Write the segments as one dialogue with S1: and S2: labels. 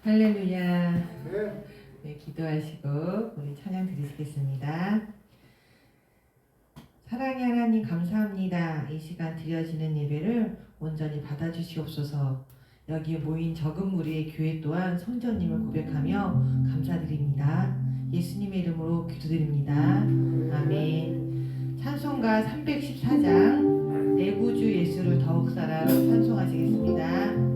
S1: 할렐루야.
S2: 네.
S1: 네, 기도하시고 우리 찬양 드리겠습니다. 사랑의 하나님 감사합니다. 이 시간 드려지는 예배를 온전히 받아주시옵소서. 여기에 모인 적은 무리의 교회 또한 성전님을 고백하며 감사드립니다. 예수님의 이름으로 기도드립니다. 아멘. 찬송가 314장 내 구주 예수를 더욱 사랑 찬송하시겠습니다.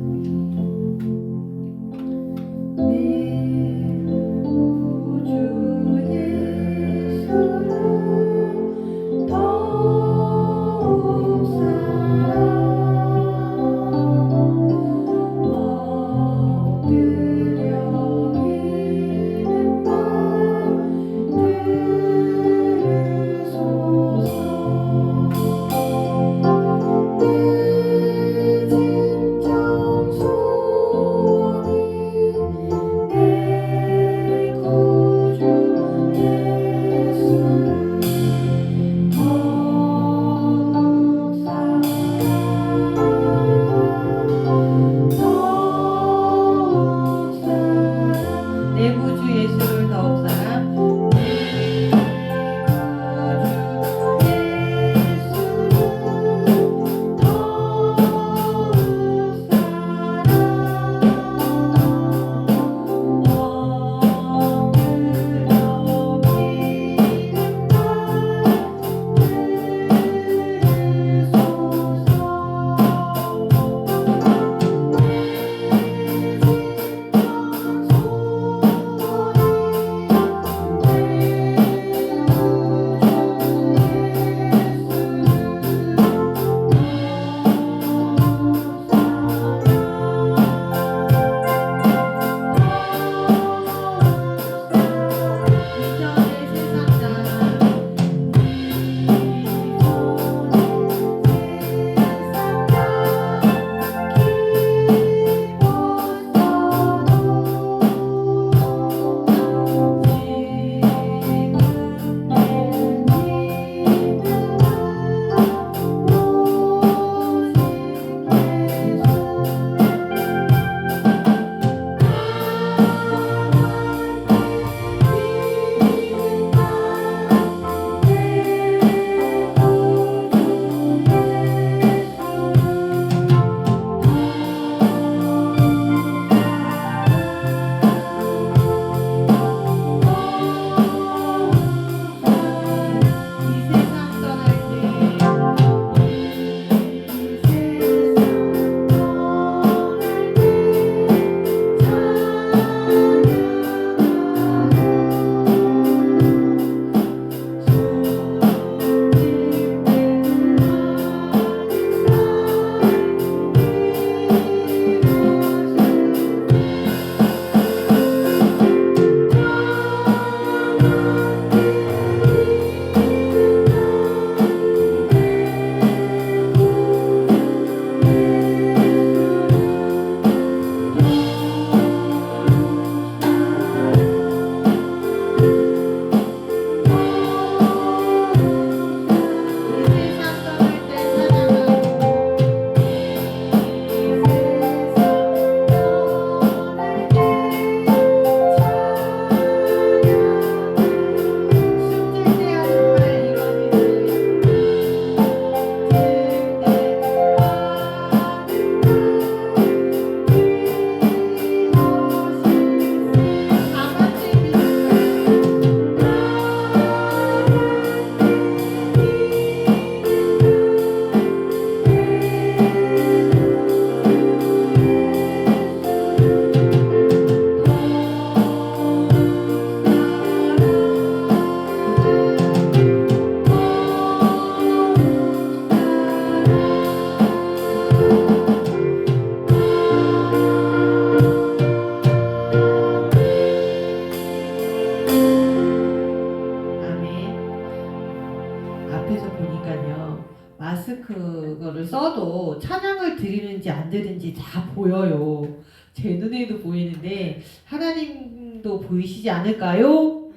S1: 마스크를 써도 찬양을 드리는지 안 드리는지 다 보여요. 제 눈에도 보이는데 하나님도 보이시지 않을까요?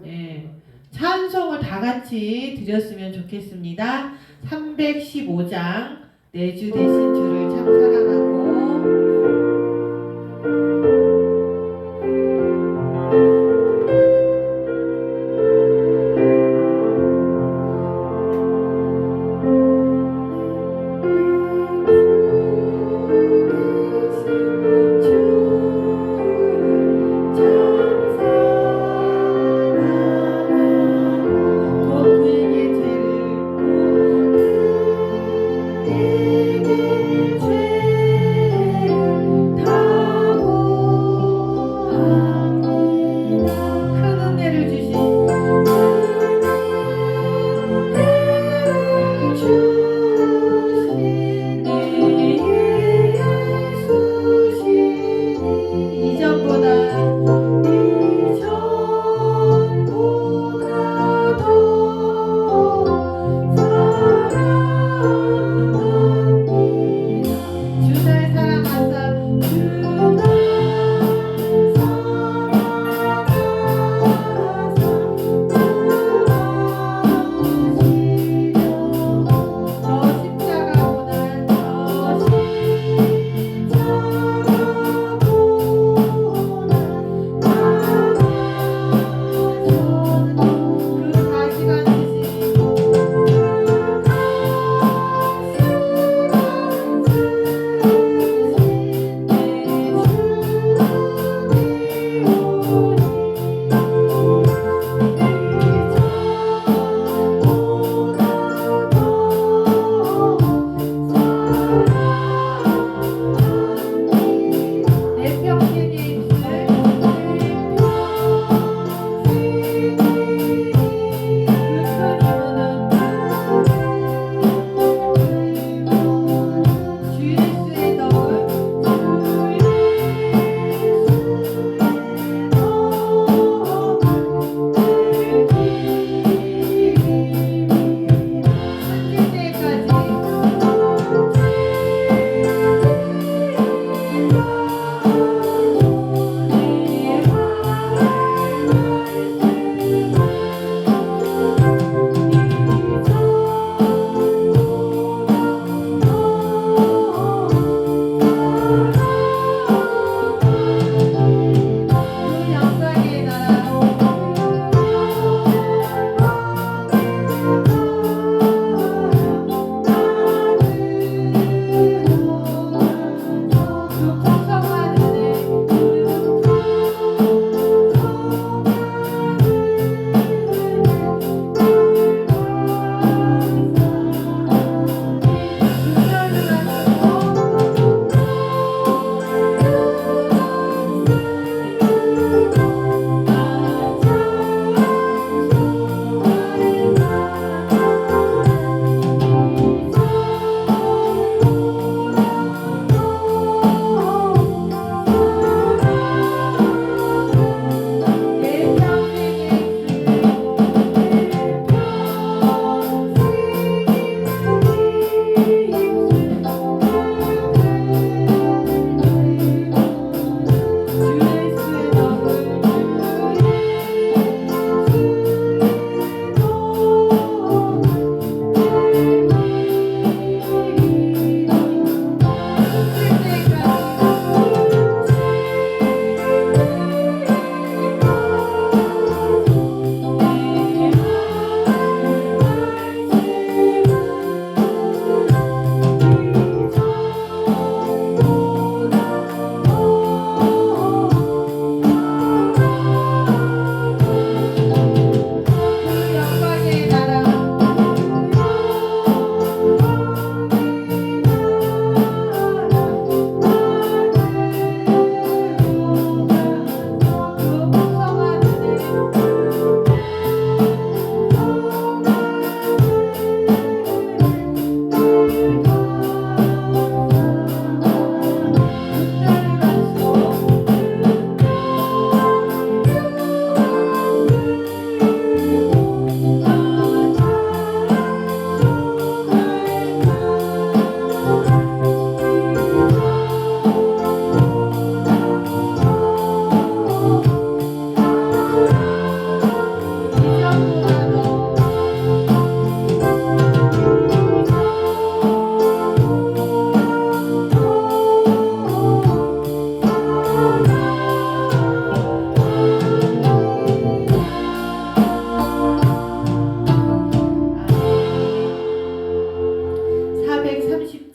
S1: 네. 찬송을 다 같이 드렸으면 좋겠습니다. 315장 내 주 되신 주를 참 사랑하고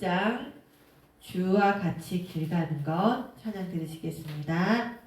S1: 16장 주와 같이 길 가는 것 찬양 들으시겠습니다.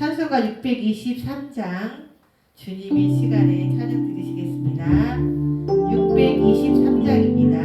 S1: 찬송가 623장 주님의 시간에 찬양 드리시겠습니다. 623장입니다.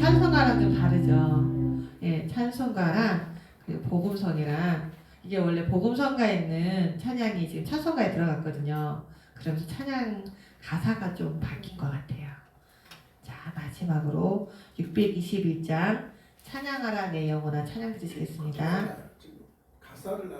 S1: 찬송가랑 좀 다르죠. 예, 찬송가랑 그리고 복음성이랑 이게 원래 복음성가에 있는 찬양이 지금 찬송가에 들어갔거든요. 그러면서 찬양 가사가 좀 바뀐 것 같아요. 자, 마지막으로 621장 찬양하라 내 영혼아 찬양 드리시겠습니다.
S2: 가사를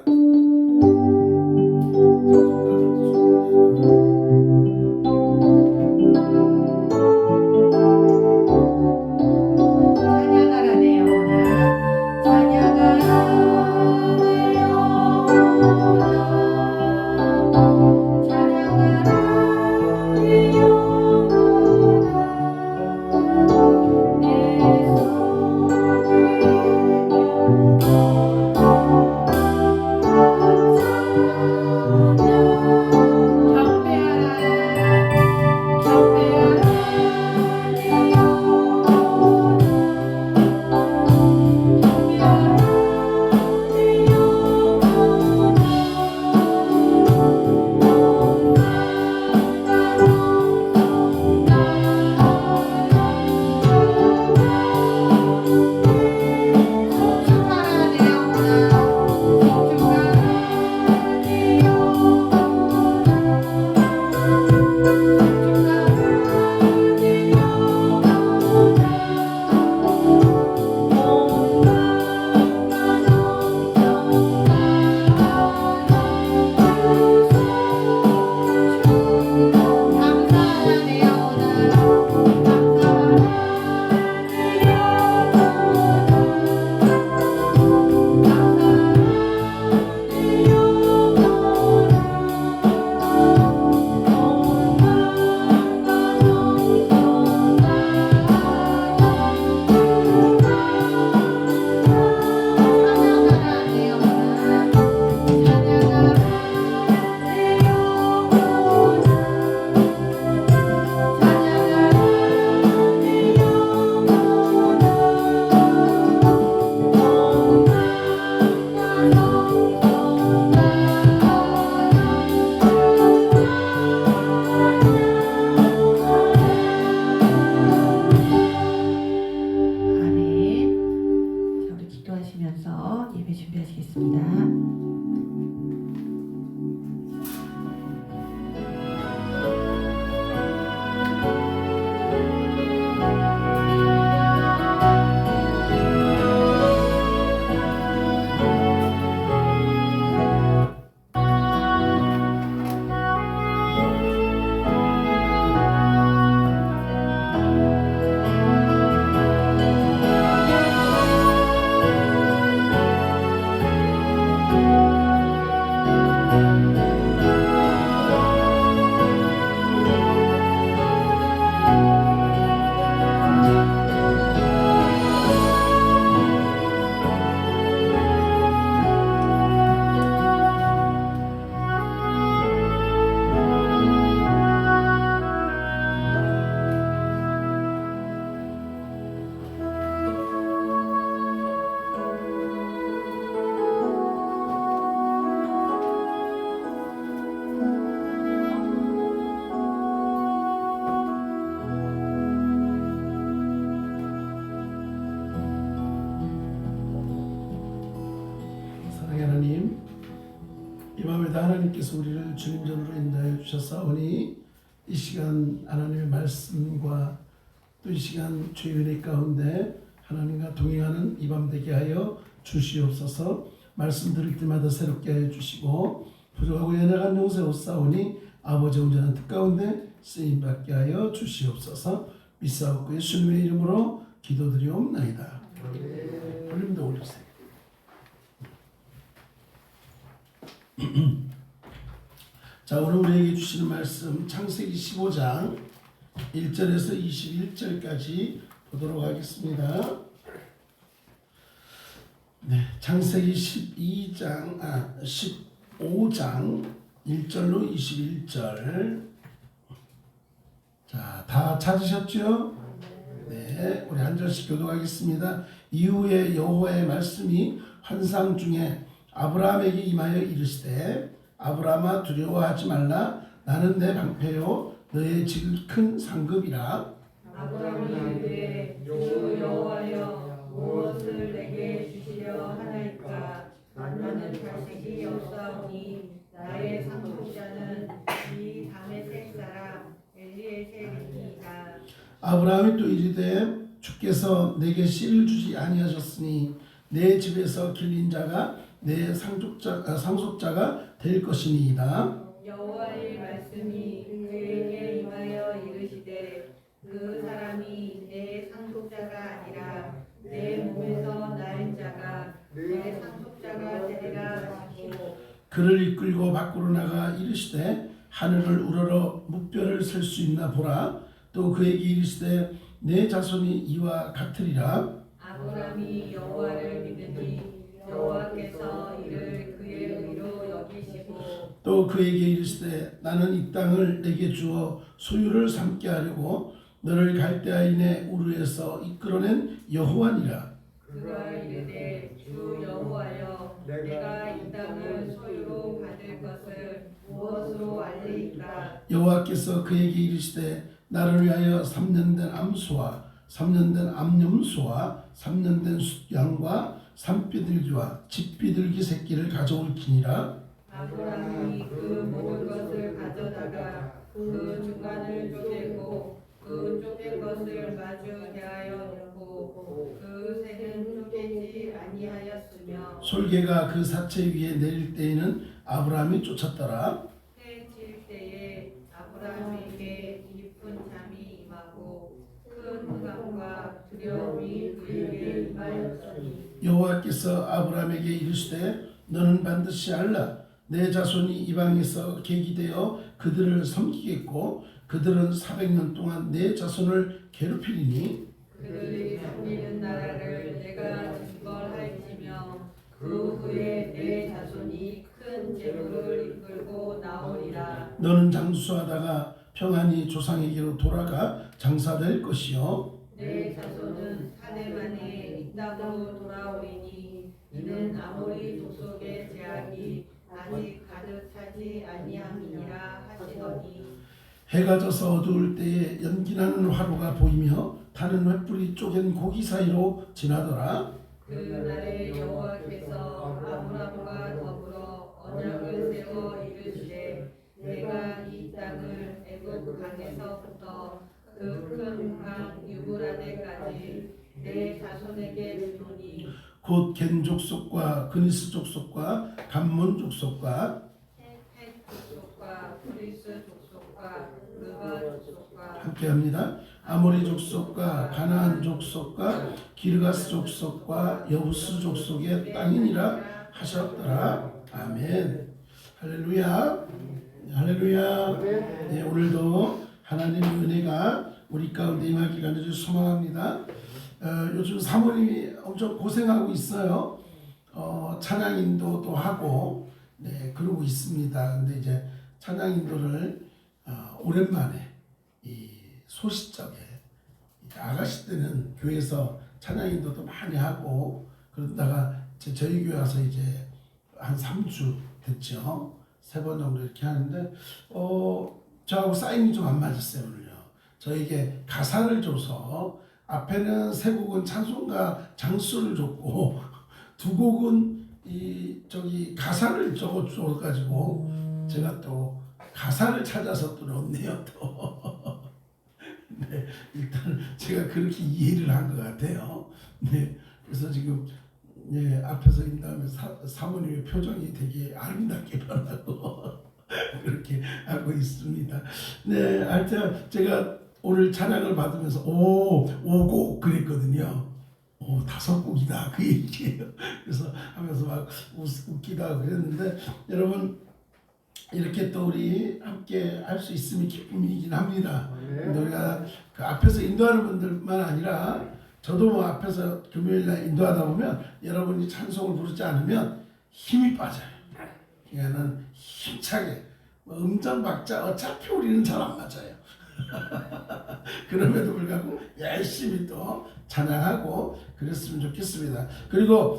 S1: 찬양하라 내 영혼아 찬양하라 내 영혼아 찬양하라 내 영혼아 내 예배 준비하시겠습니다.
S2: 하나님, 이 밤에도 하나님께서 우리를 주님 전으로 인도하여 주셨사오니 이 시간 하나님의 말씀과 또 이 시간 주의 은혜 가운데 하나님과 동행하는 이 밤 되게 하여 주시옵소서. 말씀 들을 때마다 새롭게 하여 주시고 부족하고 연약한 용세 옷사오니 아버지 온전한 뜻 가운데 쓰임받게 하여 주시옵소서. 믿사옵고 예수님의 이름으로 기도드리옵나이다. 볼륨도 올리세요. 자, 오늘 우리에게 주시는 말씀 창세기 15장 1절에서 21절까지 보도록 하겠습니다. 네, 창세기 15장 1절로 21절. 자, 다 찾으셨죠? 네, 우리 한 절씩 교독하겠습니다. 이후에 여호와의 말씀이 환상 중에 아브라함에게 임하여 이르시되 아브라함아 두려워하지 말라. 나는 내 방패요 너의 지극 큰 상급이라.
S3: 아브라함이 이르되 주
S1: 나오니 나의 상속자는 이 다메섹 사람 엘리에셀이니이다.
S2: 아브라함이 또 이르되 주께서 내게 씨를 주지 아니하셨으니 내 집에서 길린 자가 내 상속자가 될 것이니이다.
S1: 여호와의 말씀이 그에게 임하여 이르시되 그 사람이 내 상속자가 아니라 내 몸에서 날 자가 내 상속자가 되리라 하시고
S2: 그를 이끌고 밖으로 나가 이르시되 하늘을 우러러 묵별을 셀 수 있나 보라. 또 그에게 이르시되 내 자손이 이와 같으리라.
S1: 아브라함이 여호와를 믿으니 여호와께서 이를 그의 의로 여기시고
S2: 또 그에게 이르시되 나는 이 땅을 내게 주어 소유를 삼게 하려고 너를 갈대아인의 우르에서 이끌어낸 여호와니라.
S1: 그가 이르되 주 여호와여 내가 이 땅을 소유로 받을 것을 무엇으로 알리이까.
S2: 여호와께서 그에게 이르시되 나를 위하여 3년 된 암소와 3년 된 암염소와 3년 된 숫양과 산비둘기와 집비둘기 새끼를 가져올지니라.
S1: 아브라함이 그 모든 것을 가져다가 그 중간을 쪼개고 그 쪼갠 것을 마주 대하여 놓고 그 새는 쪼개지 아니하였으며
S2: 솔개가 그 사체 위에 내릴 때에는 아브라함이 쫓았더라.
S1: 해 질 때에 아브라함에게 깊은 잠이 임하고 큰 흑암과 두려움이 그에게 임하였으니
S2: 여호와께서 아브라함에게 이르시되 너는 반드시 알라. 내 자손이 이방에서 계기되어 그들을 섬기겠고 그들은 400년 동안 내 자손을 괴롭히리니
S1: 그들이 섬기는 나라를 내가 징벌할지며 그 후에 내 자손이 큰 재물을 이끌고 나오리라.
S2: 너는 장수하다가 평안히 조상에게로 돌아가 장사될 것이요
S1: 내 자손은 4대 만에 이 땅으로 돌아오리니 이는 아모리 족속의 제약이 아직 가득 차지 아니함이니라 하시더니
S2: 해가 져서 어두울 때에 연기나는 화로가 보이며 타는 횃불이 쪼갠 고기 사이로 지나더라.
S1: 그날에 여호와께서 아브람과 더불어 언약을 세워 이르시되 내가 이 땅을 애굽 강에서부터 그 큰 강 유브라데까지 내 자손에게 주노니
S2: 곧 겐 족속과 그니스 족속과 감몬 족속과
S1: 헷 족속과 브리스 족속과 르바 족속과
S2: 함께합니다. 아모리 족속과 가나안 족속과 기르가스 족속과 여부스 족속의 땅이니라 하셨더라. 아멘. 할렐루야. 할렐루야. 네, 오늘도 하나님의 은혜가 우리 가운데 임하기를 간절히 소망합니다. 요즘 사모님이 엄청 고생하고 있어요. 찬양 인도도 하고 네, 그러고 있습니다. 근데 이제 찬양 인도를 오랜만에 이 소시적에 아가씨 때는 교회에서 찬양 인도도 많이 하고 그러다가 저희 교회 와서 이제 한 3주 됐죠. 3번 정도 이렇게 하는데 저하고 사인이 좀 안 맞았어요. 오늘요. 저에게 가사를 줘서 앞에는 3곡은 찬송가 장수를 줬고 2곡은 가사를 적어줘가지고 제가 또 가사를 찾아서 또 넣었네요. 또 네, 일단 제가 그렇게 이해를 한 것 같아요. 네, 그래서 지금 네, 앞에서 인다음에 사모님의 표정이 되게 아름답게 변하고 그렇게 하고 있습니다. 네, 하여튼 제가 오늘 찬양을 받으면서 5곡 그랬거든요. 5곡이다 그 얘기예요. 그래서 하면서 막 웃기다 그랬는데 여러분 이렇게 또 우리 함께 할 수 있음이 기쁨이긴 합니다. 우리가 그 앞에서 인도하는 분들만 아니라 저도 뭐 앞에서 금요일날 인도하다 보면 여러분이 찬송을 부르지 않으면 힘이 빠져요. 그러니까는 힘차게 음정 박자 어차피 우리는 잘 안 맞아요. 그럼에도 불구하고 열심히 또 찬양하고 그랬으면 좋겠습니다. 그리고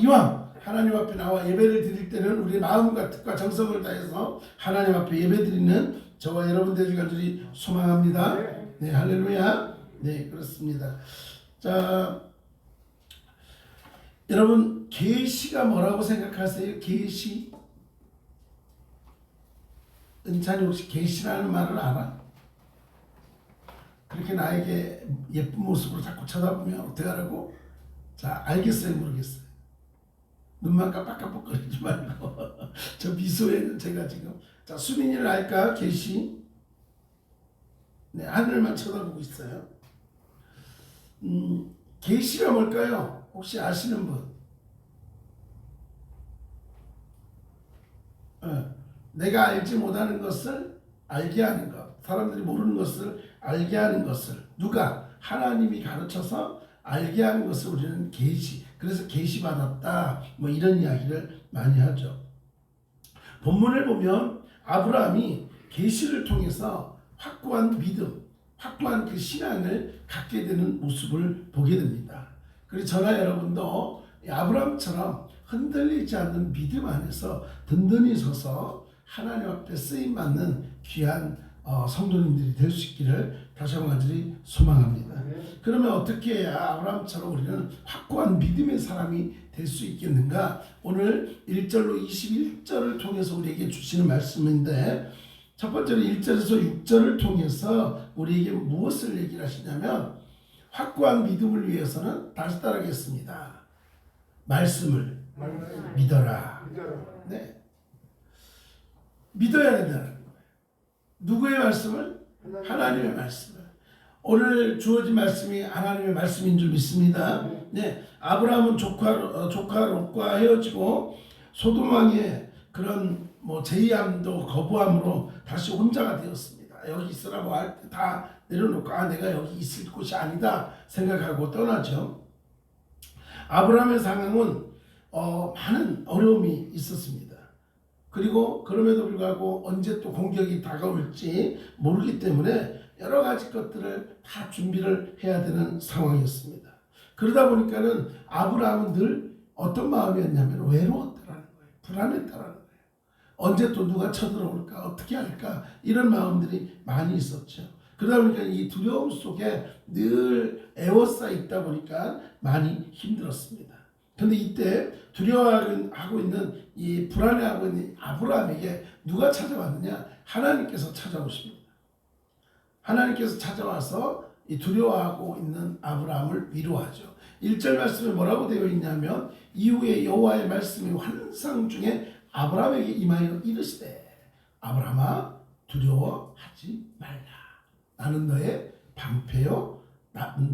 S2: 이왕 하나님 앞에 나와 예배를 드릴 때는 우리 마음과 뜻과 정성을 다해서 하나님 앞에 예배 드리는 저와 여러분 되길 간절히 소망합니다. 네, 할렐루야. 네, 그렇습니다. 자, 여러분 계시가 뭐라고 생각하세요? 계시? 은찬이 혹시 계시라는 말을 알아? 그렇게 나에게 예쁜 모습으로 자꾸 쳐다보면 어떻게 하라고? 자, 알겠어요, 모르겠어요? 눈만 깜빡깜빡거리지 말고 저 미소에는 제가 지금 자, 수민이를 알까? 계시? 네, 하늘만 쳐다보고 있어요. 계시가 뭘까요? 혹시 아시는 분? 내가 알지 못하는 것을 알게 하는 것, 사람들이 모르는 것을 알게 하는 것을 누가? 하나님이 가르쳐서 알게 하는 것을 우리는 계시, 그래서 계시 받았다, 뭐 이런 이야기를 많이 하죠. 본문을 보면 아브라함이 계시를 통해서 확고한 믿음, 확고한 그 신앙을 갖게 되는 모습을 보게 됩니다. 그리고 저나 여러분도 아브라함처럼 흔들리지 않는 믿음 안에서 든든히 서서 하나님 앞에 쓰임받는 귀한 성도님들이 될 수 있기를 다시 한번 간절히 소망합니다. 그러면 어떻게 해야 아브라함처럼 우리는 확고한 믿음의 사람이 될 수 있겠는가? 오늘 1절로 21절을 통해서 우리에게 주시는 말씀인데, 첫 번째로 1절에서 6절을 통해서 우리에게 무엇을 얘기를 하시냐면, 확고한 믿음을 위해서는 다시 따르겠습니다. 말씀을 믿어라. 네. 믿어야 된다는 거예요. 누구의 말씀을? 하나님의 말씀을. 오늘 주어진 말씀이 하나님의 말씀인 줄 믿습니다. 네. 아브라함은 조카 롯과 헤어지고 소돔왕의 그런 제의함도 거부함으로 다시 혼자가 되었습니다. 여기 있으라고 할 때 다 내려놓고 내가 여기 있을 곳이 아니다 생각하고 떠나죠. 아브라함의 상황은 많은 어려움이 있었습니다. 그리고 그럼에도 불구하고 언제 또 공격이 다가올지 모르기 때문에 여러 가지 것들을 다 준비를 해야 되는 상황이었습니다. 그러다 보니까는 아브라함은 늘 어떤 마음이었냐면 외로웠다라는 거예요. 불안했다라는 거예요. 언제 또 누가 쳐들어올까, 어떻게 할까, 이런 마음들이 많이 있었죠. 그러다 보니까 이 두려움 속에 늘 에워싸 있다 보니까 많이 힘들었습니다. 근데 이때 두려워하고 있는 이 불안해하고 있는 아브라함에게 누가 찾아왔느냐? 하나님께서 찾아오십니다. 하나님께서 찾아와서 이 두려워하고 있는 아브라함을 위로하죠. 1절 말씀에 뭐라고 되어 있냐면, 이후에 여호와의 말씀이 환상 중에 아브라함에게 임하여 이르시되 아브라함아 두려워하지 말라. 나는 너의 방패요,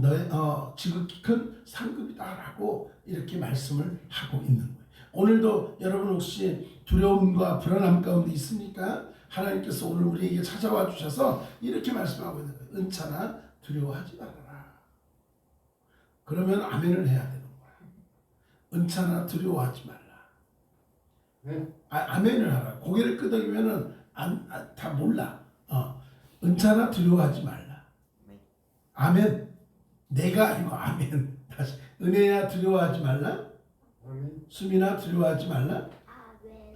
S2: 너의 지극히 큰 상급이다라고 이렇게 말씀을 하고 있는 거예요. 오늘도 여러분 혹시 두려움과 불안함 가운데 있습니까? 하나님께서 오늘 우리에게 찾아와 주셔서 이렇게 말씀하고 있는 거예요. 은찬아 두려워하지 말아라. 그러면 아멘을 해야 되는 거야. 은찬아 두려워하지 말라. 네? 아멘을 하라. 고개를 끄덕이면은 다 몰라. 은찬아 두려워하지 말라. 아멘. 내가 아니고 아멘. 다시. 은혜야 두려워하지 말라. 수민아 두려워하지 말라.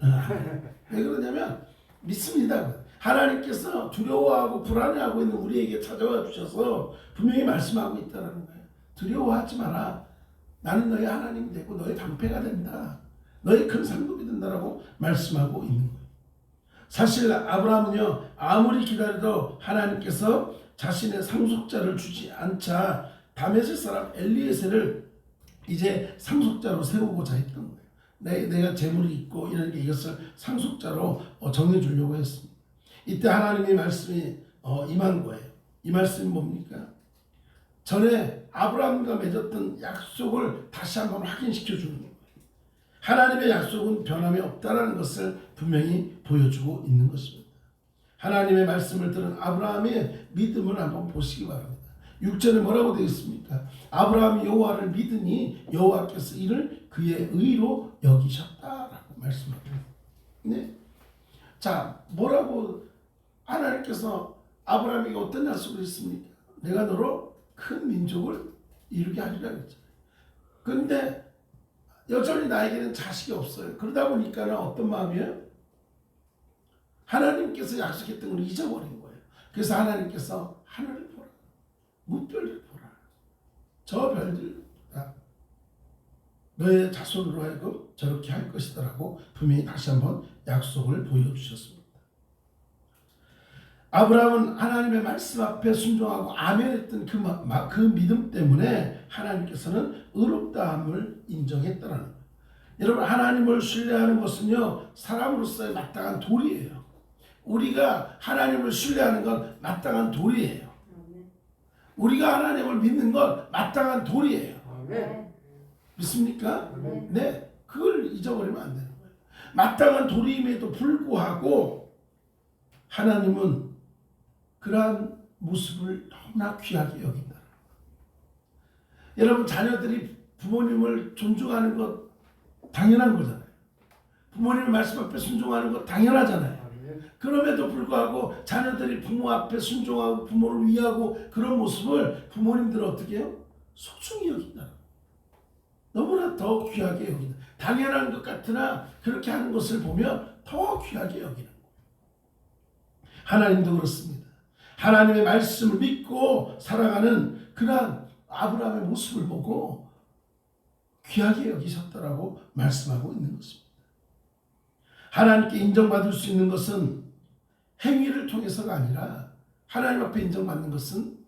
S2: 아멘. 왜 그러냐면 믿습니다. 하나님께서 두려워하고 불안해하고 있는 우리에게 찾아와 주셔서 분명히 말씀하고 있다는 거예요. 두려워하지 마라. 나는 너의 하나님이 되고 너의 방패가 된다. 너의 큰 상급이 된다라고 말씀하고 있는 거예요. 사실 아브라함은요, 아무리 기다려도 하나님께서 자신의 상속자를 주지 않자 다메섹 사람 엘리에셀을 이제 상속자로 세우고자 했던 거예요. 내가 재물이 있고 이런 게 이것을 상속자로 정해주려고 했습니다. 이때 하나님의 말씀이 임한 거예요. 이 말씀이 뭡니까? 전에 아브라함과 맺었던 약속을 다시 한번 확인시켜 주는 거예요. 하나님의 약속은 변함이 없다는 것을 분명히 보여주고 있는 것입니다. 하나님의 말씀을 들은 아브라함의 믿음을 한번 보시기 바랍니다. 6절에 뭐라고 되어 있습니까? 아브라함이 여호와를 믿으니 여호와께서 이를 그의 의로 여기셨다라고 말씀합니다. 네. 자, 뭐라고 하나님께서 아브라함에게 어떤 약속을 했습니까? 내가 너로 큰 민족을 이루게 하리라 했잖아요. 그런데 여전히 나에게는 자식이 없어요. 그러다 보니까 어떤 마음이에요? 하나님께서 약속했던 걸 잊어버린 거예요. 그래서 하나님께서 하늘을 보라, 무별을 보라, 저 별들 너의 자손으로 하여금 저렇게 할 것이다라고 분명히 다시 한번 약속을 보여주셨습니다. 아브라함은 하나님의 말씀 앞에 순종하고 아멘했던 그 믿음 때문에 하나님께서는 의롭다함을 인정했다라는 거예요. 여러분, 하나님을 신뢰하는 것은요, 사람으로서의 마땅한 도리예요. 우리가 하나님을 신뢰하는 건 마땅한 도리예요. 우리가 하나님을 믿는 건 마땅한 도리예요. 믿습니까? 네, 그걸 잊어버리면 안 되는 거예요. 마땅한 도리임에도 불구하고 하나님은 그러한 모습을 너무나 귀하게 여긴다. 여러분, 자녀들이 부모님을 존중하는 것 당연한 거잖아요. 부모님의 말씀 앞에 순종하는 것 당연하잖아요. 그럼에도 불구하고 자녀들이 부모 앞에 순종하고 부모를 위하고 그런 모습을 부모님들은 어떻게 해요? 소중히 여긴다. 너무나 더 귀하게 여긴다. 당연한 것 같으나 그렇게 하는 것을 보면 더 귀하게 여기는 거예요. 하나님도 그렇습니다. 하나님의 말씀을 믿고 살아가는 그러한 아브라함의 모습을 보고 귀하게 여기셨다라고 말씀하고 있는 것입니다. 하나님께 인정받을 수 있는 것은 행위를 통해서가 아니라 하나님 앞에 인정받는 것은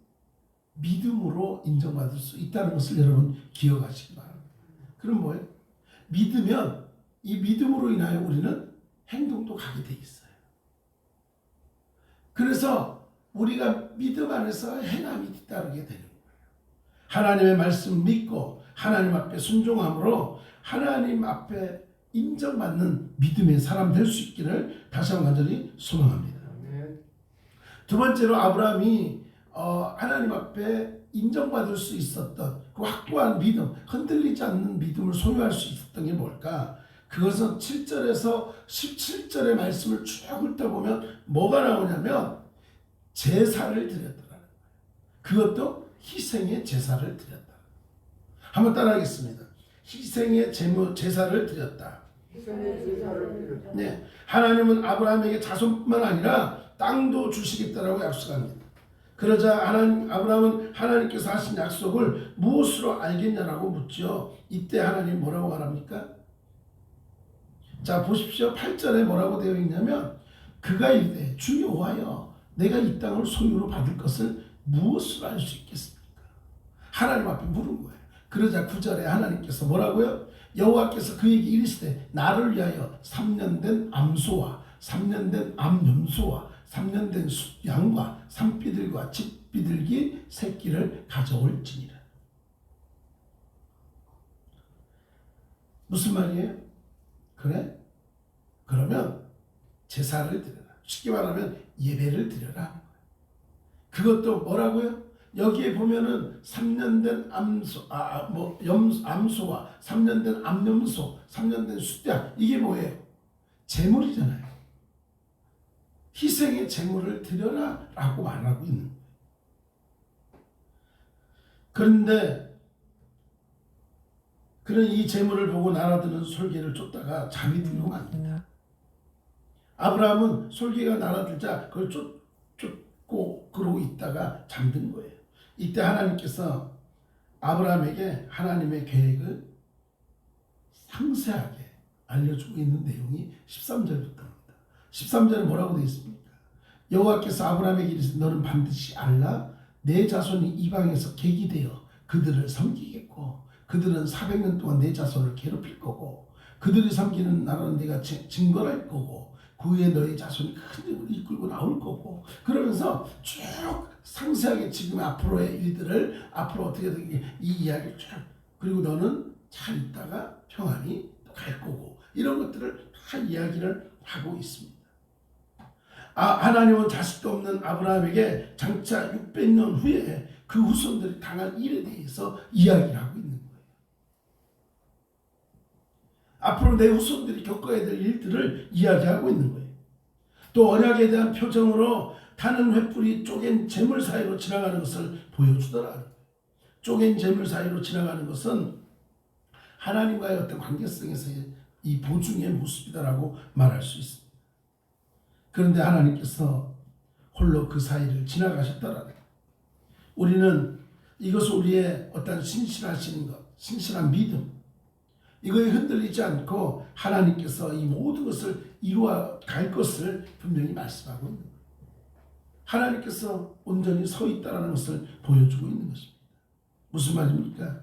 S2: 믿음으로 인정받을 수 있다는 것을 여러분 기억하시기 바랍니다. 그럼 뭐예요? 믿으면 이 믿음으로 인하여 우리는 행동도 가게 돼 있어요. 그래서 우리가 믿음 안에서 행함이 뒤따르게 되는 거예요. 하나님의 말씀을 믿고 하나님 앞에 순종함으로 하나님 앞에 인정받는 믿음의 사람 될 수 있기를 다시 한번 간절히 소망합니다. 두 번째로 아브라함이 하나님 앞에 인정받을 수 있었던 그 확고한 믿음, 흔들리지 않는 믿음을 소유할 수 있었던 게 뭘까? 그것은 7절에서 17절의 말씀을 쭉 읽다 보면 뭐가 나오냐면 제사를 드렸다라는 거예요. 그것도 희생의 제사를 드렸다. 한번 따라하겠습니다. 희생의 제사를 드렸다. 네, 하나님은 아브라함에게 자손뿐만 아니라 땅도 주시겠다라고 약속합니다. 그러자 아브라함은 하나님께서 하신 약속을 무엇으로 알겠냐라고 묻죠. 이때 하나님 뭐라고 말합니까? 자, 보십시오. 8절에 뭐라고 되어 있냐면 그가 이르되 주 여호와여 내가 이 땅을 소유로 받을 것을 무엇으로 알 수 있겠습니까? 하나님 앞에 물은 거예요. 그러자 9절에 하나님께서 뭐라고요? 여호와께서 그에게 이르시되 나를 위하여 3년 된 암소와 3년 된 암염소와 3년 된 숫양과 산비둘기와 집비둘기 새끼를 가져올지니라. 무슨 말이에요? 그래? 그러면 제사를 드려라. 쉽게 말하면 예배를 드려라. 그것도 뭐라고요? 여기에 보면은 3년 된 암소와 3년 된 암염소, 3년 된 숫양, 이게 뭐예요? 제물이잖아요. 희생의 제물을 드려라 라고 말하고 있는 거예요. 그런데 그런 이 제물을 보고 날아드는 솔개를 쫓다가 잠이 들고 맙니다. 아브라함은 솔개가 날아들자 그걸 쫓고 그러고 있다가 잠든 거예요. 이때 하나님께서 아브라함에게 하나님의 계획을 상세하게 알려주고 있는 내용이 13절부터입니다. 13절에 뭐라고 되어 있습니까? 여호와께서 아브라함에게 이르시되 너는 반드시 알라 내 자손이 이방에서 객이 되어 그들을 섬기겠고 그들은 400년 동안 내 자손을 괴롭힐 거고 그들이 섬기는 나라는 내가 증거할 거고 그 후에 너의 자손이 큰 힘을 이끌고 나올 거고 그러면서 쭉 상세하게 지금 앞으로의 일들을 앞으로 어떻게 되게 이 이야기를 쭉 그리고 너는 잘 있다가 평안히 갈 거고 이런 것들을 다 이야기를 하고 있습니다. 하나님은 자식도 없는 아브라함에게 장차 600년 후에 그 후손들이 당할 일에 대해서 이야기를 하고 있는 거예요. 앞으로 내 후손들이 겪어야 될 일들을 이야기하고 있는 거예요. 또 언약에 대한 표정으로 타는 횃불이 쪼갠 재물 사이로 지나가는 것을 보여주더라. 쪼갠 재물 사이로 지나가는 것은 하나님과의 어떤 관계성에서의 이 보증의 모습이다라고 말할 수 있습니다. 그런데 하나님께서 홀로 그 사이를 지나가셨다라는 거예요. 우리는 이것을 우리의 어떤 신실하신 것, 신실한 믿음, 이거에 흔들리지 않고 하나님께서 이 모든 것을 이루어 갈 것을 분명히 말씀하고 있는 거예요. 하나님께서 온전히 서 있다는 것을 보여주고 있는 것입니다. 무슨 말입니까?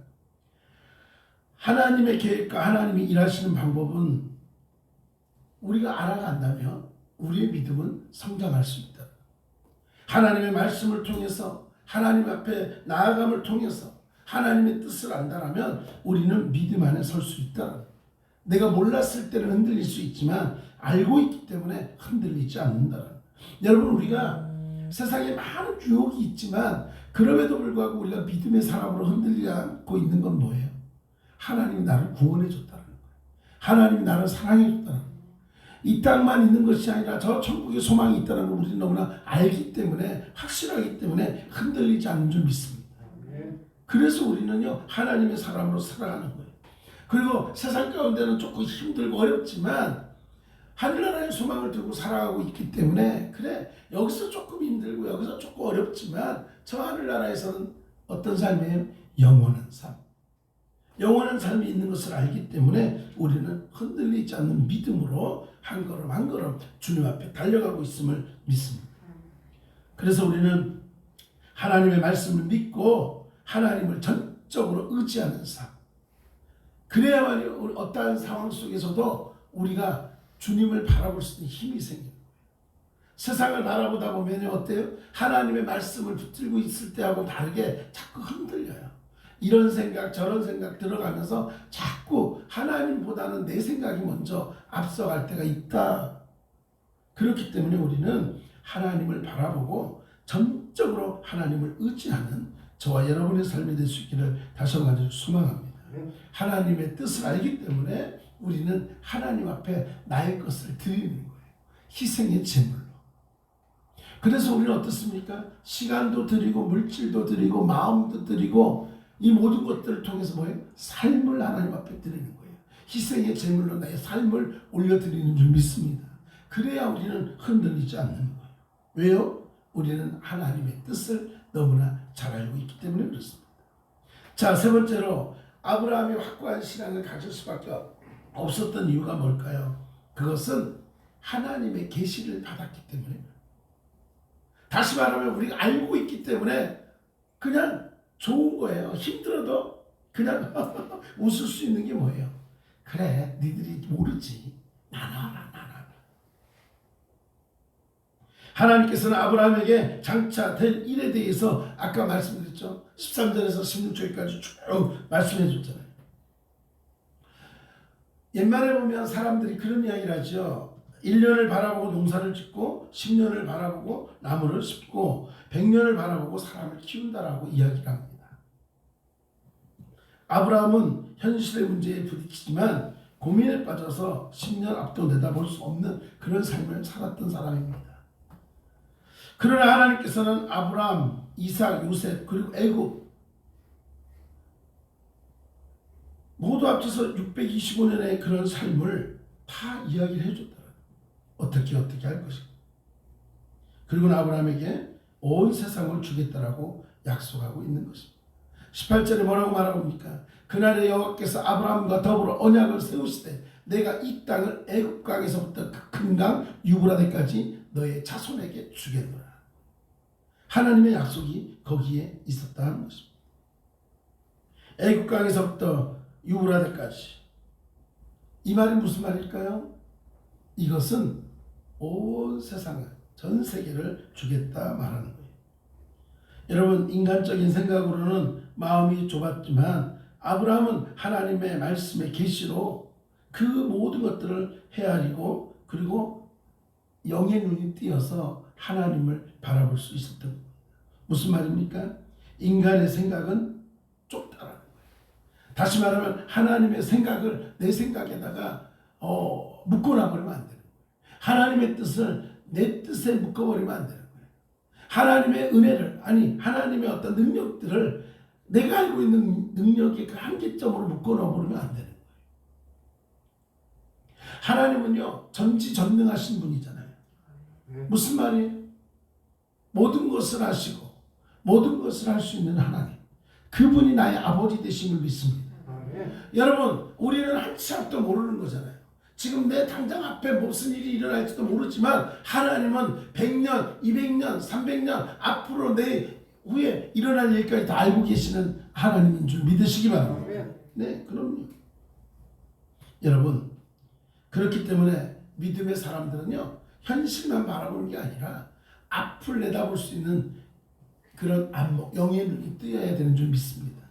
S2: 하나님의 계획과 하나님이 일하시는 방법은 우리가 알아간다면 우리의 믿음은 성장할 수 있다. 하나님의 말씀을 통해서 하나님 앞에 나아감을 통해서 하나님의 뜻을 안다라면 우리는 믿음 안에 설 수 있다. 내가 몰랐을 때는 흔들릴 수 있지만 알고 있기 때문에 흔들리지 않는다. 여러분, 우리가 세상에 많은 유혹이 있지만 그럼에도 불구하고 우리가 믿음의 사람으로 흔들리지 않고 있는 건 뭐예요? 하나님이 나를 구원해 줬다는 거예요. 하나님이 나를 사랑해 줬다는 거예요. 이 땅만 있는 것이 아니라 저 천국의 소망이 있다는 걸 우리는 너무나 알기 때문에, 확실하기 때문에 흔들리지 않는 줄 믿습니다. 그래서 우리는요, 하나님의 사람으로 살아가는 거예요. 그리고 세상 가운데는 조금 힘들고 어렵지만 하늘나라의 소망을 들고 살아가고 있기 때문에, 그래, 여기서 조금 힘들고 여기서 조금 어렵지만 저 하늘나라에서는 어떤 삶이에요? 영원한 삶. 영원한 삶이 있는 것을 알기 때문에 우리는 흔들리지 않는 믿음으로 한 걸음 한 걸음 주님 앞에 달려가고 있음을 믿습니다. 그래서 우리는 하나님의 말씀을 믿고 하나님을 전적으로 의지하는 삶. 그래야만이 어떠한 상황 속에서도 우리가 주님을 바라볼 수 있는 힘이 생깁니다. 세상을 바라보다 보면 어때요? 하나님의 말씀을 붙들고 있을 때하고 다르게 자꾸 흔들려요. 이런 생각 저런 생각 들어가면서 자꾸 하나님보다는 내 생각이 먼저 앞서갈 때가 있다. 그렇기 때문에 우리는 하나님을 바라보고 전적으로 하나님을 의지하는 저와 여러분의 삶이 될 수 있기를 다시 한번 소망합니다. 하나님의 뜻을 알기 때문에 우리는 하나님 앞에 나의 것을 드리는 거예요. 희생의 제물로. 그래서 우리는 어떻습니까? 시간도 드리고 물질도 드리고 마음도 드리고 이 모든 것들을 통해서 뭐예요? 삶을 하나님 앞에 드리는 거예요. 희생의 제물로 나의 삶을 올려드리는 줄 믿습니다. 그래야 우리는 흔들리지 않는 거예요. 왜요? 우리는 하나님의 뜻을 너무나 잘 알고 있기 때문에 그렇습니다. 자, 세 번째로 아브라함이 확고한 신앙을 가질 수밖에 없었던 이유가 뭘까요? 그것은 하나님의 계시를 받았기 때문에. 다시 말하면 우리가 알고 있기 때문에 그냥 좋은 거예요. 힘들어도 그냥 웃을 수 있는 게 뭐예요? 그래, 니들이 모르지. 나는 알아. 하나님께서는 아브라함에게 장차 될 일에 대해서 아까 말씀드렸죠. 13절에서 16절까지 쭉 말씀해 줬잖아요. 옛말에 보면 사람들이 그런 이야기를 하죠. 1년을 바라보고 농사를 짓고 10년을 바라보고 나무를 심고 100년을 바라보고 사람을 키운다라고 이야기를 합니다. 아브라함은 현실의 문제에 부딪히지만 고민에 빠져서 10년 앞도 내다볼 수 없는 그런 삶을 살았던 사람입니다. 그러나 하나님께서는 아브라함, 이삭, 요셉 그리고 애굽 모두 합쳐서 625년의 그런 삶을 다 이야기를 해줬다. 어떻게 할 것인가. 그리고 아브라함에게 온 세상을 주겠다라고 약속하고 있는 것입니다. 18절에 뭐라고 말하고 있습니까? 그날에 여호와께서 아브라함과 더불어 언약을 세우시되 내가 이 땅을 애굽 강에서부터 큰 강 유브라데까지 너의 자손에게 주겠노라. 하나님의 약속이 거기에 있었다는 것입니다. 애굽 강에서부터 유브라데까지. 이 말이 무슨 말일까요? 이것은 온 세상을, 전 세계를 주겠다 말하는 거예요. 여러분, 인간적인 생각으로는 마음이 좁았지만 아브라함은 하나님의 말씀의 계시로 그 모든 것들을 헤아리고 그리고 영의 눈이 띄어서 하나님을 바라볼 수 있었던 거예요. 무슨 말입니까? 인간의 생각은 좁다라는 거예요. 다시 말하면 하나님의 생각을 내 생각에다가 묶어놔버리면 안 되는 거예요. 하나님의 뜻을 내 뜻에 묶어버리면 안 되는 거예요. 하나님의 은혜를, 아니 하나님의 어떤 능력들을 내가 알고 있는 능력의 그 한계점으로 묶어놔버리면 안 되는 거예요. 하나님은요 전지전능하신 분이잖아요. 무슨 말이에요? 모든 것을 아시고 모든 것을 할 수 있는 하나님, 그분이 나의 아버지 되심을 믿습니다. 여러분, 우리는 한치 앞도 모르는 거잖아요. 지금 내 당장 앞에 무슨 일이 일어날지도 모르지만 하나님은 100년, 200년, 300년 앞으로 내 후에 일어날 일까지 다 알고 계시는 하나님인 줄 믿으시기 바랍니다. 네, 그럼요. 여러분, 그렇기 때문에 믿음의 사람들은요, 현실만 바라보는 게 아니라 앞을 내다볼 수 있는 그런 안목, 영의 눈이 뜨여야 되는 줄 믿습니다.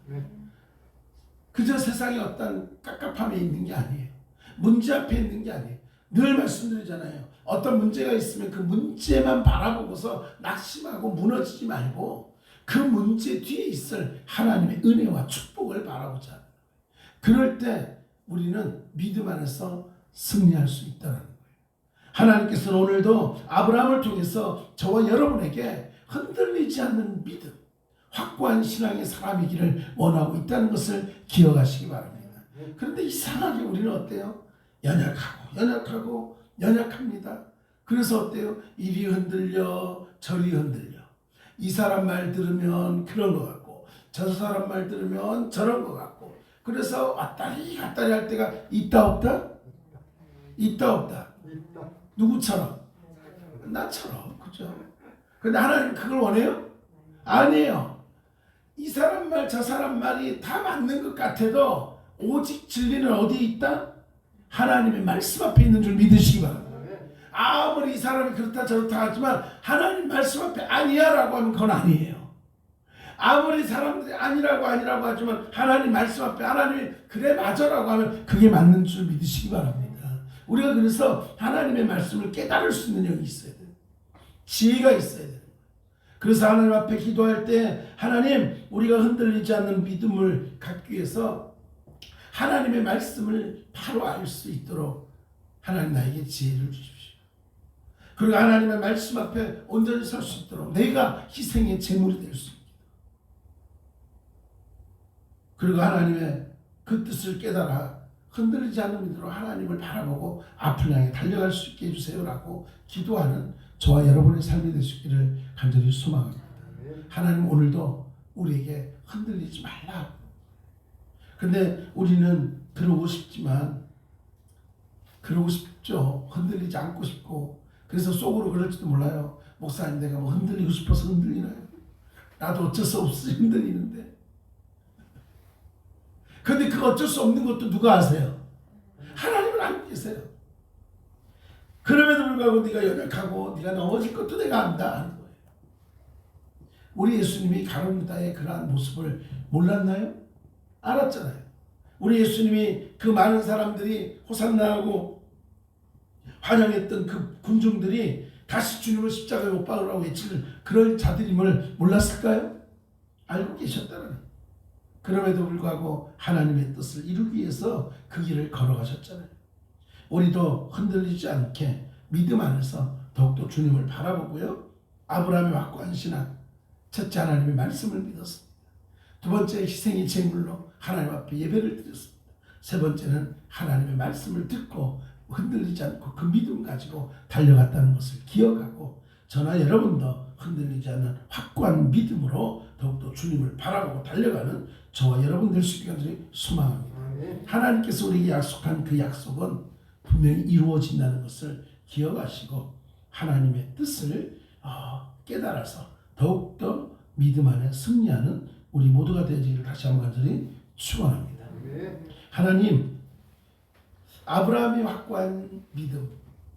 S2: 그저 세상에 어떤 깝깝함에 있는 게 아니에요. 문제 앞에 있는 게 아니에요. 늘 말씀드리잖아요. 어떤 문제가 있으면 그 문제만 바라보고서 낙심하고 무너지지 말고 그 문제 뒤에 있을 하나님의 은혜와 축복을 바라보자. 그럴 때 우리는 믿음 안에서 승리할 수 있다는 거예요. 하나님께서는 오늘도 아브라함을 통해서 저와 여러분에게 흔들리지 않는 믿음, 확고한 신앙의 사람이기를 원하고 있다는 것을 기억하시기 바랍니다. 그런데 이상하게 우리는 어때요? 연약합니다. 그래서 어때요? 이리 흔들려 저리 흔들려. 이 사람 말 들으면 그런 것 같고 저 사람 말 들으면 저런 것 같고 그래서 왔다리 갔다리 할 때가 있다 없다? 있다 없다. 누구처럼? 나처럼. 그죠? 근데 하나님 그걸 원해요? 아니에요. 이 사람 말 저 사람 말이 다 맞는 것 같아도 오직 진리는 어디에 있다? 하나님의 말씀 앞에 있는 줄 믿으시기 바랍니다. 아무리 이 사람이 그렇다 저렇다 하지만 하나님 말씀 앞에 아니야 라고 하면 그건 아니에요. 아무리 사람들이 아니라고 하지만 하나님 말씀 앞에 하나님이 그래 맞아라고 하면 그게 맞는 줄 믿으시기 바랍니다. 우리가 그래서 하나님의 말씀을 깨달을 수 있는 영이 있어야 돼요. 지혜가 있어야 돼요. 그래서 하나님 앞에 기도할 때 하나님 우리가 흔들리지 않는 믿음을 갖기 위해서 하나님의 말씀을 바로 알 수 있도록 하나님 나에게 지혜를 주십시오. 그리고 하나님의 말씀 앞에 온전히 설 수 있도록 내가 희생의 제물이 될 수 있도록 그리고 하나님의 그 뜻을 깨달아 흔들리지 않는 믿음으로 하나님을 바라보고 앞을 향해 달려갈 수 있게 해주세요라고 기도하는 저와 여러분의 삶이 될 수 있기를 간절히 소망합니다. 하나님 오늘도 우리에게 흔들리지 말라. 근데 우리는 그러고 싶지만 그러고 싶죠. 흔들리지 않고 싶고 그래서 속으로 그럴지도 몰라요. 목사님 내가 뭐 흔들리고 싶어서 흔들리나요? 나도 어쩔 수 없이 흔들리는데. 근데 그 어쩔 수 없는 것도 누가 아세요? 하나님은 알고 계세요. 그럼에도 불구하고 네가 연약하고 네가 넘어질 것도 내가 안다 하는 거예요. 우리 예수님이 가룟유다의 그러한 모습을 몰랐나요? 알았잖아요. 우리 예수님이 그 많은 사람들이 호산나하고 환영했던 그 군중들이 다시 주님을 십자가에 못 박으라고 외치는 그런 자들임을 몰랐을까요? 알고 계셨다는 거예요. 그럼에도 불구하고 하나님의 뜻을 이루기 위해서 그 길을 걸어가셨잖아요. 우리도 흔들리지 않게 믿음 안에서 더욱더 주님을 바라보고요. 아브라함의 확고한 신앙, 첫째 하나님의 말씀을 믿었습니다. 두 번째 희생의 제물로 하나님 앞에 예배를 드렸습니다. 세 번째는 하나님의 말씀을 듣고 흔들리지 않고 그 믿음 가지고 달려갔다는 것을 기억하고 저나 여러분도 흔들리지 않는 확고한 믿음으로 더욱더 주님을 바라보고 달려가는 저와 여러분 될 수 있기를 소망합니다. 하나님께서 우리에게 약속한 그 약속은 분명히 이루어진다는 것을 기억하시고 하나님의 뜻을 깨달아서 더욱더 믿음 안에 승리하는 우리 모두가 되기를 다시 한번 간절히 축원합니다. 하나님 아브라함이 확고한 믿음,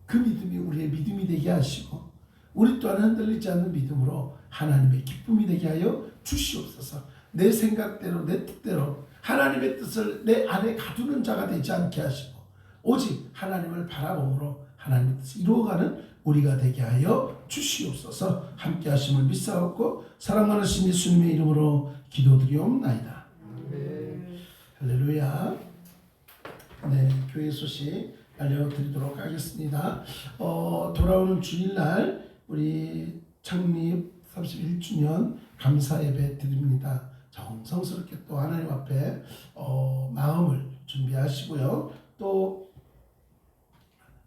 S2: 그 믿음이 우리의 믿음이 되게 하시고 우리 또한 흔들리지 않는 믿음으로 하나님의 기쁨이 되게 하여 주시옵소서. 내 생각대로 내 뜻대로 하나님의 뜻을 내 안에 가두는 자가 되지 않게 하시고 오직 하나님을 바라봄으로 하나님의 뜻을 이루어가는 우리가 되게 하여 주시옵소서. 함께 하심을 믿사옵고 사랑 많으신 예수님의 이름으로 기도드리옵나이다. 할렐루야. 네, 교회 소식 알려드리도록 하겠습니다. 돌아오는 주일날 우리 창립 31주년 감사 예배 드립니다. 정성스럽게 또 하나님 앞에 마음을 준비하시고요. 또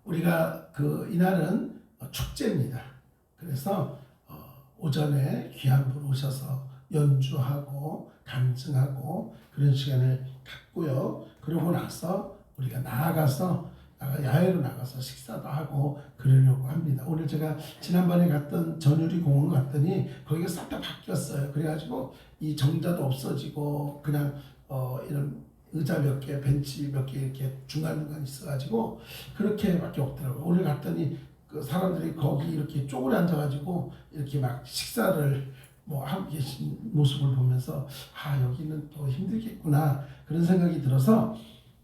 S2: 우리가 이날은 축제입니다. 그래서 오전에 귀한 분 오셔서 연주하고 간증하고 그런 시간을 갖고요. 그러고 나서 우리가 나아가서 야외로 나가서 식사도 하고 그러려고 합니다. 오늘 제가 지난번에 갔던 전유리 공원 갔더니 거기가 싹 다 바뀌었어요. 그래가지고 이 정자도 없어지고 그냥 이런 의자 몇 개, 벤치 몇 개 이렇게 중간중간 있어가지고 그렇게밖에 없더라고요. 오늘 갔더니 그 사람들이 거기 이렇게 쪼그려 앉아가지고 이렇게 막 식사를 뭐 하고 계신 모습을 보면서 여기는 또 힘들겠구나 그런 생각이 들어서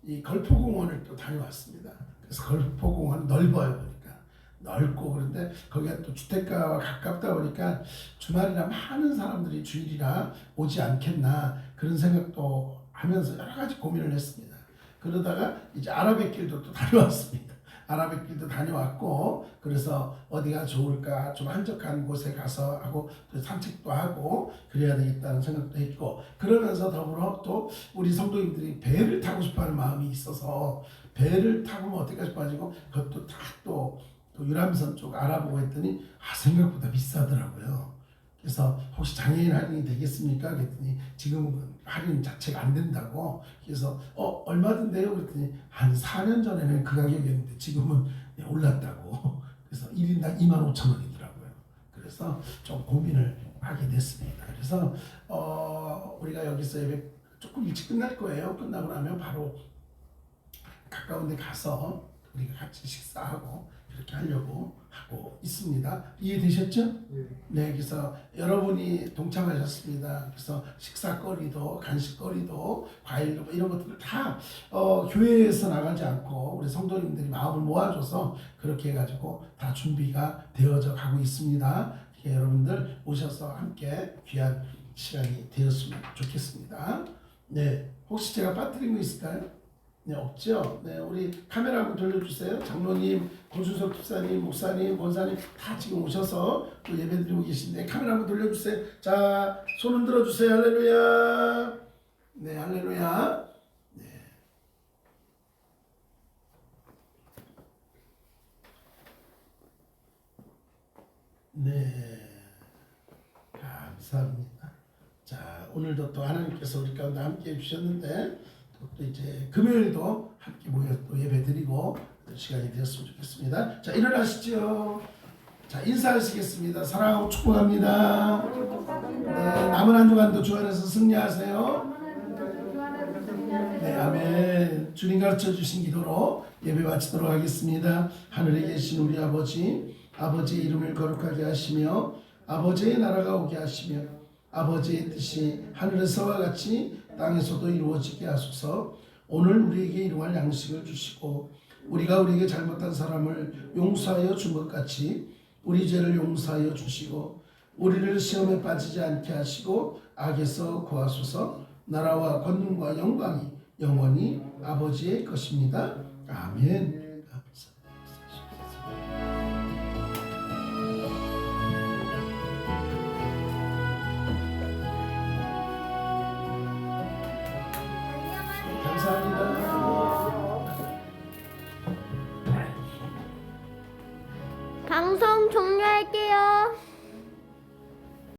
S2: 이 걸포공원을 또 다녀왔습니다. 그래서 걸포공원 넓어요. 보니까 넓고 그런데 거기가 또 주택가와 가깝다 보니까 주말이나 많은 사람들이 주일이나 오지 않겠나 그런 생각도 하면서 여러 가지 고민을 했습니다. 그러다가 이제 아라뱃길도 또 다녀왔습니다. 아라뱃길도 다녀왔고 그래서 어디가 좋을까 좀 한적한 곳에 가서 하고 또 산책도 하고 그래야 되겠다는 생각도 했고 그러면서 더불어 또 우리 성도님들이 배를 타고 싶어하는 마음이 있어서 배를 타고 어떨까 싶어가지고 그것도 다 또 유람선 쪽 알아보고 했더니 생각보다 비싸더라고요. 그래서 혹시 장애인 할인이 되겠습니까? 그랬더니 지금은 할인 자체가 안 된다고. 그래서 얼마든데요? 그랬더니 한 4년 전에는 그 가격이었는데 지금은 올랐다고. 그래서 1인당 25,000원이더라고요. 그래서 좀 고민을 하게 됐습니다. 그래서 우리가 여기서 예배 조금 일찍 끝날 거예요. 끝나고 나면 바로 가까운 데 가서 우리가 같이 식사하고 그렇게 하려고 하고 있습니다. 이해되셨죠? 네, 그래서 여러분이 동참하셨습니다. 그래서 식사거리도 간식거리도 과일도 뭐 이런 것들을 다 교회에서 나가지 않고 우리 성도님들이 마음을 모아줘서 그렇게 해가지고 다 준비가 되어져 가고 있습니다. 여러분들 오셔서 함께 귀한 시간이 되었으면 좋겠습니다. 네, 혹시 제가 빠뜨린 거 있을까요? 네, 없죠? 네, 우리 카메라 한번 돌려주세요. 장로님, 권순석 집사님, 목사님, 권사님 다 지금 오셔서 또 예배드리고 계신데 카메라 한번 돌려주세요. 자, 손 흔들어 주세요. 할렐루야. 네, 할렐루야. 네. 네, 감사합니다. 자, 오늘도 또 하나님께서 우리 가운데 함께 해주셨는데 또 이제 금요일도 함께 모여 또 예배드리고 시간이 되었으면 좋겠습니다. 자, 일어나시죠. 자, 인사하시겠습니다. 사랑하고 축복합니다. 네, 남은 한 주간도 주 안에서 승리하세요. 네, 아멘. 주님 가르쳐 주신 기도로 예배 마치도록 하겠습니다. 하늘에 계신 우리 아버지, 아버지의 이름을 거룩하게 하시며 아버지의 나라가 오게 하시며 아버지의 뜻이 하늘에서와 같이 땅에서도 이루어지게 하소서. 오늘 우리에게 일용할 양식을 주시고 우리가 우리에게 잘못한 사람을 용서하여 준 것 같이 우리 죄를 용서하여 주시고 우리를 시험에 빠지지 않게 하시고 악에서 구하소서. 나라와 권능과 영광이 영원히 아버지의 것입니다. 아멘.
S3: 방송 종료할게요.